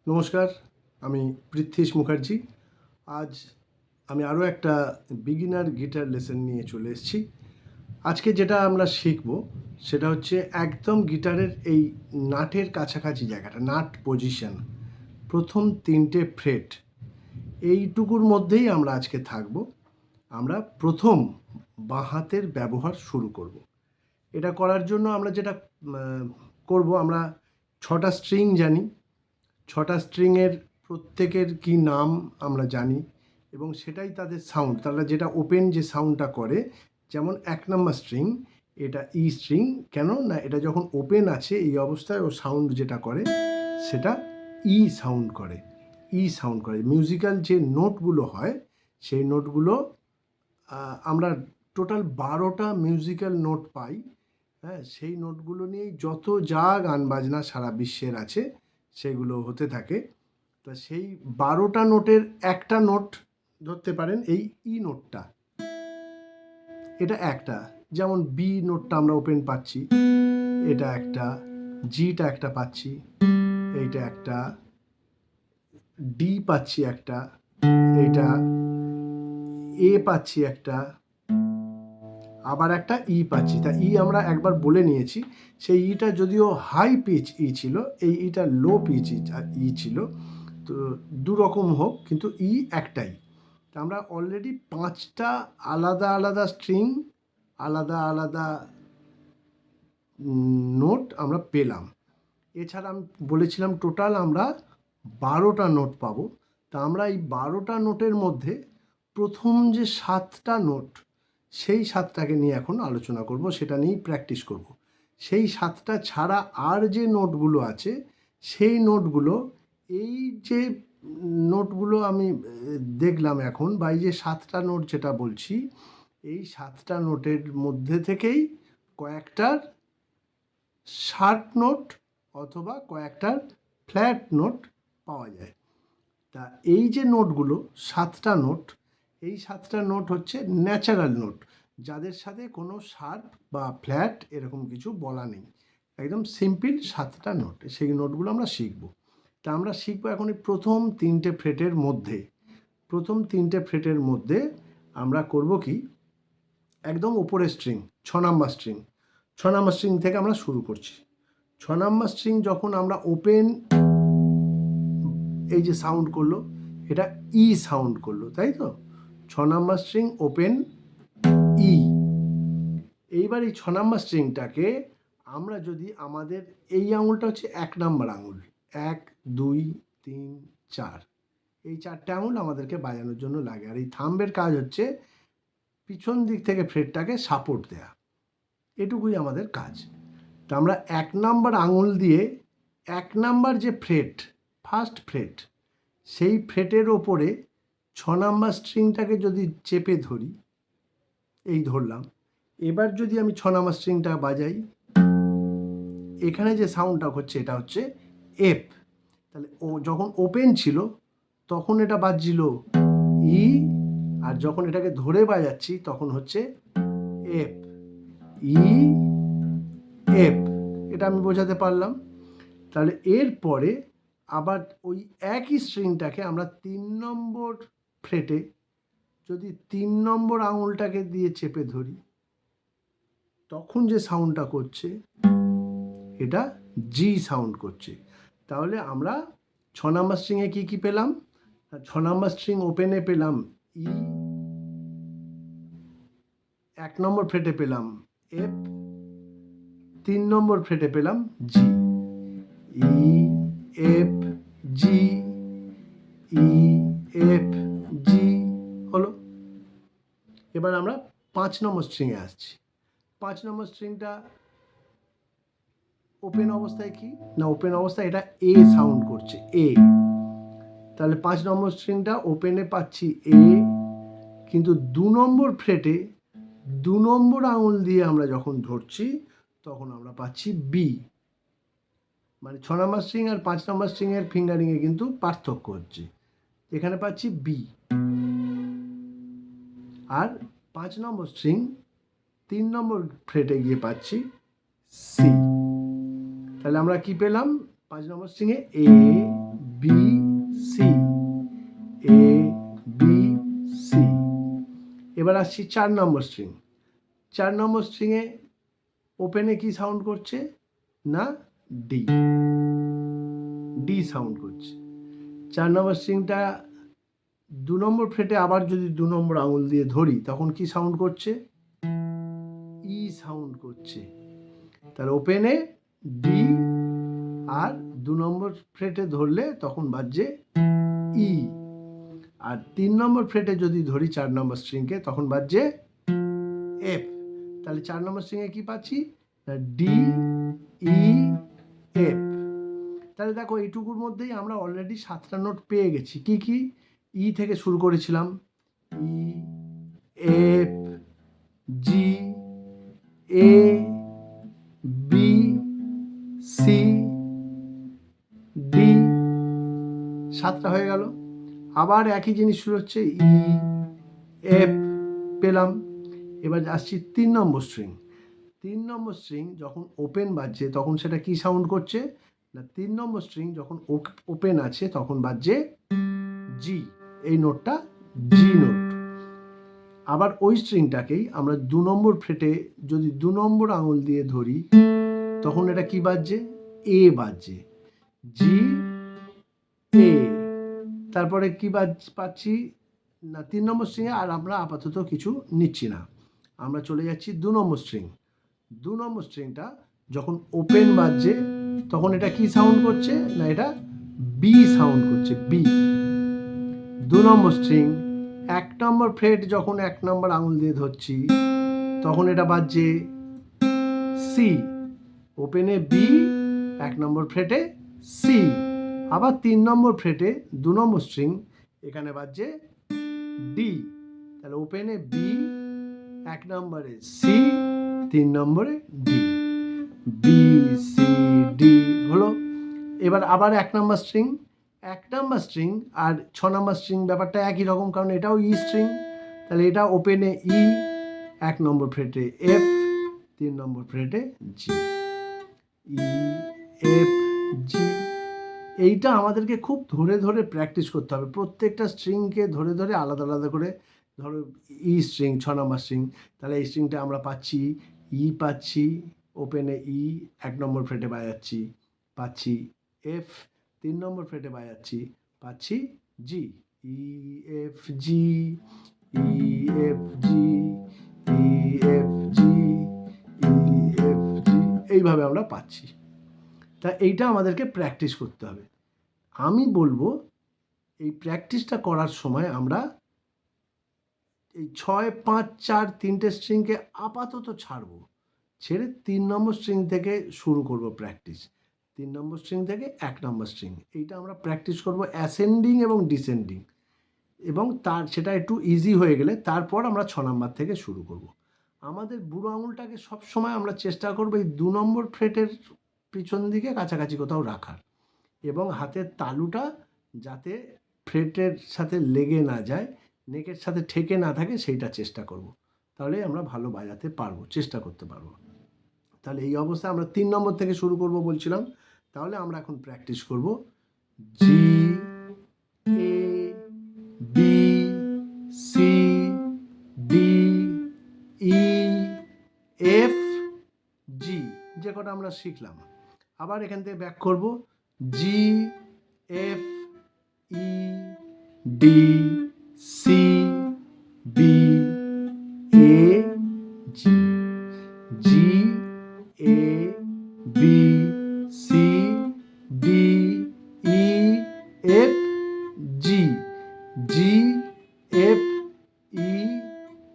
নমস্কার, আমি পৃথ্বীশ মুখার্জি। আজ আমি আরও একটা বিগিনার গিটার লেসন নিয়ে চলে এসেছি। আজকে যেটা আমরা শিখব সেটা হচ্ছে একদম গিটারের এই নাটের কাছাকাছি জায়গাটা, নাট পজিশন, প্রথম 3টে ফ্রেট, এইটুকুর মধ্যেই আমরা আজকে থাকব। আমরা প্রথম বাঁ হাতের ব্যবহার শুরু করব। এটা করার জন্য আমরা যেটা করব, আমরা 6টা স্ট্রিং জানি। 6টা স্ট্রিংয়ের প্রত্যেকের কি নাম আমরা জানি এবং সেটাই তাদের সাউন্ড। তারা যেটা ওপেন যে সাউন্ডটা করে, যেমন 1 নম্বর স্ট্রিং, এটা ই স্ট্রিং। কেন না, এটা যখন ওপেন আছে এই অবস্থায় ও সাউন্ড যেটা করে সেটা ই সাউন্ড করে, ই সাউন্ড করে। মিউজিক্যাল যে নোটগুলো হয় সেই নোটগুলো আমরা টোটাল 12টা মিউজিক্যাল নোট পাই। হ্যাঁ, সেই নোটগুলো নিয়েই যত যা গান বাজনা সারা বিশ্বের আছে সেগুলো হতে থাকে। তা সেই 12টা নোটের একটা নোট ধরতে পারেন, এই ই নোটটা, এটা একটা। যেমন বি নোটটা আমরা ওপেন পাচ্ছি, এটা একটা। জিটা একটা পাচ্ছি, এইটা একটা। ডি পাচ্ছি একটা, এইটা। এ পাচ্ছি একটা, আবার একটা ই পাচ্ছি। তা ই আমরা একবার বলে নিয়েছি। সেই ইটা যদিও হাই পিচ ই ছিল, এই ইটা লো পিচ ই ছিল। তো দুরকম হোক, কিন্তু ই একটাই। তা আমরা অলরেডি 5টা আলাদা আলাদা স্ট্রিং, আলাদা আলাদা নোট আমরা পেলাম। এছাড়া আমি বলেছিলাম টোটাল আমরা 12টা নোট পাবো। তা আমরা এই 12টা নোটের মধ্যে প্রথম যে 7টা নোট, সেই 7টাকে নিয়ে এখন আলোচনা করব, সেটা নিয়েই প্র্যাকটিস করব। সেই 7টা ছাড়া আর যে নোটগুলো আছে সেই নোটগুলো, এই যে নোটগুলো আমি দেখলাম এখন, বা এই যে 7টা নোট যেটা বলছি, এই 7টা নোটের মধ্যে থেকেই কয়েকটার শার্প নোট অথবা কয়েকটার ফ্ল্যাট নোট পাওয়া যায়। তা এই যে নোটগুলো, 7টা নোট, এই 7টা নোট হচ্ছে ন্যাচারাল নোট, যাদের সাথে কোনো শার্প বা ফ্ল্যাট এরকম কিছু বলা নেই। একদম সিম্পল 7টা নোট, সেই নোটগুলো আমরা শিখব। তা আমরা শিখবো এখন এই প্রথম 3টে ফ্রেটের মধ্যে। প্রথম 3টে ফ্রেটের মধ্যে আমরা করব কি, একদম ওপরের string, 6 number string, 6 number string থেকে আমরা শুরু করছি। 6 নাম্বার স্ট্রিং যখন আমরা ওপেন, এই যে সাউন্ড করলো, এটা ই সাউন্ড করলো, তাই তো? 6 নাম্বার স্ট্রিং ওপেন ই। এইবার এই 6 নাম্বার স্ট্রিংটাকে আমরা যদি, আমাদের এই আঙুলটা হচ্ছে 1 নাম্বার আঙুল, 1 2 3 4, এই 4টে আঙুল আমাদেরকে বাজানোর জন্য লাগে। আর এই থাম্বের কাজ হচ্ছে পিছন দিক থেকে ফ্রেটটাকে সাপোর্ট দেয়া, এটুকুই আমাদের কাজ। তো আমরা 1 নাম্বার আঙুল দিয়ে 1 নাম্বার যে ফ্রেট, ফার্স্ট ফ্রেট, সেই ফ্রেটের ওপরে 6 নাম্বার স্ট্রিংটাকে যদি চেপে ধরি, এই ধরলাম। এবার যদি আমি 6 নাম্বার স্ট্রিংটা বাজাই, এখানে যে সাউন্ডটা হচ্ছে এটা হচ্ছে এফ। তাহলে ও যখন ওপেন ছিল তখন এটা বাজছিল ই, আর যখন এটাকে ধরে বাজাচ্ছি তখন হচ্ছে এফ, ই এফ। এটা আমি বোঝাতে পারলাম। তাহলে এরপরে আবার ওই একই স্ট্রিংটাকে আমরা 3 নম্বর ফ্রেটে যদি 3 নম্বর আঙুলটাকে দিয়ে চেপে ধরি, তখন যে সাউন্ডটা করছে এটা জি সাউন্ড করছে। তাহলে আমরা 6 নাম্বার স্ট্রিংয়ে কী কী পেলাম? 6 নাম্বার স্ট্রিং ওপেনে পেলাম ই, 1 নম্বর ফ্রেটে পেলাম এফ, 3 নম্বর ফ্রেটে পেলাম জি। E F G, E F জি হলো। এবার আমরা 5 নম্বর স্ট্রিংয়ে আসছি। 5 নম্বর স্ট্রিংটা ওপেন অবস্থায় কি না, ওপেন অবস্থায় এটা এ সাউন্ড করছে, এ। তাহলে 5 নম্বর স্ট্রিংটা ওপেনে পাচ্ছি এ, কিন্তু 2 নম্বর ফ্রেটে 2 নম্বর আঙুল দিয়ে আমরা যখন ধরছি তখন আমরা পাচ্ছি বি। মানে 6 নম্বর স্ট্রিং আর 5 নম্বর স্ট্রিংয়ের ফিঙ্গারিংয়ে কিন্তু পার্থক্য হচ্ছে। এখানে পাচ্ছি বি, আর 5 নম্বর স্ট্রিং 3 নম্বর ফ্রেটে গিয়ে পাচ্ছি সি। তাহলে আমরা কি পেলাম? 5 নম্বর স্ট্রিংয়ে এ বি সি, এ বি সি। এবার আসছি 4 নম্বর স্ট্রিং। 4 নম্বর স্ট্রিংয়ে ওপেনে কি সাউন্ড করছে না ডি, ডি সাউন্ড করছে। 4 নম্বর স্ট্রিংটা 2 নম্বর ফ্রেটে আবার যদি 2 নম্বর আঙুল দিয়ে ধরি তখন কি সাউন্ড করছে, ই সাউন্ড করছে। তাহলে ওপেনে ডি আর 2 নম্বর ফ্রেটে ধরলে তখন বাজছে ই। আর 3 নম্বর ফ্রেটে যদি ধরি 4 নম্বর স্ট্রিংকে তখন বাজছে এফ। তাহলে 4 নম্বর স্ট্রিংয়ে কি পাচ্ছি না ডি ই এফ। তাহলে দেখো এইটুকুর মধ্যেই আমরা অলরেডি 7টা নোট পেয়ে গেছি। কি কি, ই থেকে শুরু করেছিলাম, ই F G A B C D, 7টা হয়ে গেল। আবার একই জিনিস শুরু হচ্ছে, ই এফ পেলাম। এবার আসছি 3 নম্বর স্ট্রিং। 3 নম্বর স্ট্রিং যখন ওপেন বাজছে তখন সেটা কি সাউন্ড করছে না 3 নম্বর স্ট্রিং যখন ওপেন আছে তখন বাজছে জি, এই নোটটা জি নোট। আবার ওই স্ট্রিংটাকেই আমরা 2 নম্বর ফ্রেটে যদি 2 নম্বর আঙুল দিয়ে ধরি তখন এটা কি বাজছে, এ বাজছে, জি এ। তারপরে কি পাচ্ছি না 3 নম্বর স্ট্রিংয়ে আর আমরা আপাতত কিছু নিচ্ছি না, আমরা চলে যাচ্ছি 2 নম্বর স্ট্রিং। 2 নম্বর স্ট্রিংটা যখন ওপেন বাজছে তখন এটা কি সাউন্ড করছে না এটা বি সাউন্ড করছে, বি। 2 নম্বর স্ট্রিং 1 নম্বর ফ্রেট যখন 1 নম্বর আঙুল দিয়ে ধরছি তখন এটা বাজছে সি, ওপেনে বি 1 নম্বর ফ্রেটে সি। আবার 3 নম্বর ফ্রেটে 2 নম্বর স্ট্রিং এখানে বাজছে ডি, তাহলে ওপেনে বি 1 নম্বরে সি 3 নম্বরে ডি, বি সি ডি হলো। এবার আবার 1 নম্বর স্ট্রিং, 1 নম্বর স্ট্রিং আর 6 নম্বর স্ট্রিং ব্যাপারটা একই রকম, কারণ এটাও ই স্ট্রিং। তাহলে এটা ওপেনে ই 1 নম্বর ফ্রেটে এফ 3 নম্বর ফ্রেটে জি, ই এফ জি। এইটা আমাদেরকে খুব ধরে ধরে প্র্যাকটিস করতে হবে, প্রত্যেকটা স্ট্রিংকে ধরে ধরে আলাদা আলাদা করে। ধরো ই স্ট্রিং 6 নম্বর স্ট্রিং, তাহলে এই স্ট্রিংটা আমরা পাচ্ছি ই, পাচ্ছি ওপেনে ই 1 নম্বর ফ্রেটে বাজাচ্ছি, পাচ্ছি এফ 3 নম্বর ফ্রেটে বাজাচ্ছি, পাচ্ছি G, E F G, E F G, E F G, E F G, এইভাবে আমরা পাচ্ছি। তা এইটা আমাদেরকে প্র্যাকটিস করতে হবে। আমি বলবো এই প্র্যাকটিসটা করার সময় আমরা এই 6 5 4 3টে স্ট্রিংকে আপাতত ছাড়বো, ছেড়ে 3 নম্বর স্ট্রিং থেকে শুরু করব প্র্যাকটিস। 3 নম্বর স্ট্রিং থেকে 1 নম্বর স্ট্রিং, এইটা আমরা প্র্যাকটিস করব অ্যাসেন্ডিং এবং ডিসেন্ডিং, এবং সেটা একটু ইজি হয়ে গেলে তারপর আমরা 6 নম্বর থেকে শুরু করব। আমাদের বুড়ো আঙুলটাকে সবসময় আমরা চেষ্টা করবো এই 2 নম্বর ফ্রেটের পিছন দিকে কাছাকাছি কোথাও রাখার, এবং হাতের তালুটা যাতে ফ্রেটের সাথে লেগে না যায়, নেকের সাথে ঠেকে না থাকে, সেইটা চেষ্টা করব। তাহলে আমরা ভালো বাজাতে পারবো, চেষ্টা করতে পারবো। তাহলে এই অবস্থায় আমরা 3 নম্বর থেকে শুরু করব বলছিলাম। তাহলে আমরা এখন প্র্যাকটিস করব G A B C D E F G, যে কটা আমরা শিখলাম। আবার এখান থেকে ব্যাক করব G F E D C B A G, G A B C D E F G, G F E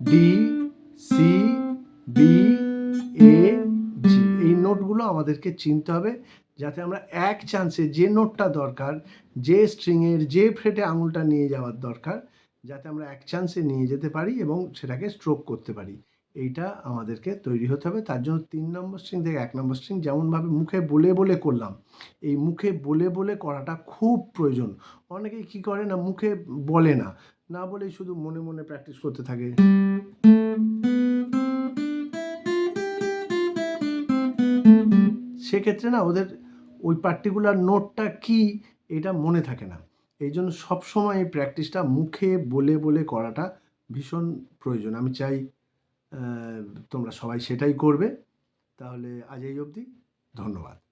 D C B A G. এই নোটগুলো আমাদেরকে চিনতে হবে, যাতে আমরা এক চান্সে যে নোটটা দরকার, যে স্ট্রিংয়ের যে ফ্রেটে আঙুলটা নিয়ে যাওয়ার দরকার, যাতে আমরা এক চান্সে নিয়ে যেতে পারি এবং সেটাকে স্ট্রোক করতে পারি, এইটা আমাদেরকে তৈরি হতে হবে। তার জন্য 3 নম্বর স্ট্রিং থেকে 1 নম্বর স্ট্রিং যেমনভাবে মুখে বলে বলে করলাম, এই মুখে বলে বলে করাটা খুব প্রয়োজন। অনেকেই কী করে না, মুখে বলে না, না বলেই শুধু মনে মনে প্র্যাকটিস করতে থাকে। সেক্ষেত্রে না ওদের ওই পার্টিকুলার নোটটা কি এটা মনে থাকে না। এই জন্য সবসময় এই প্র্যাকটিসটা মুখে বলে বলে করাটা ভীষণ প্রয়োজন। আমি চাই তোমরা সবাই সেটাই করবে। তাহলে আজ এই অবধি। ধন্যবাদ।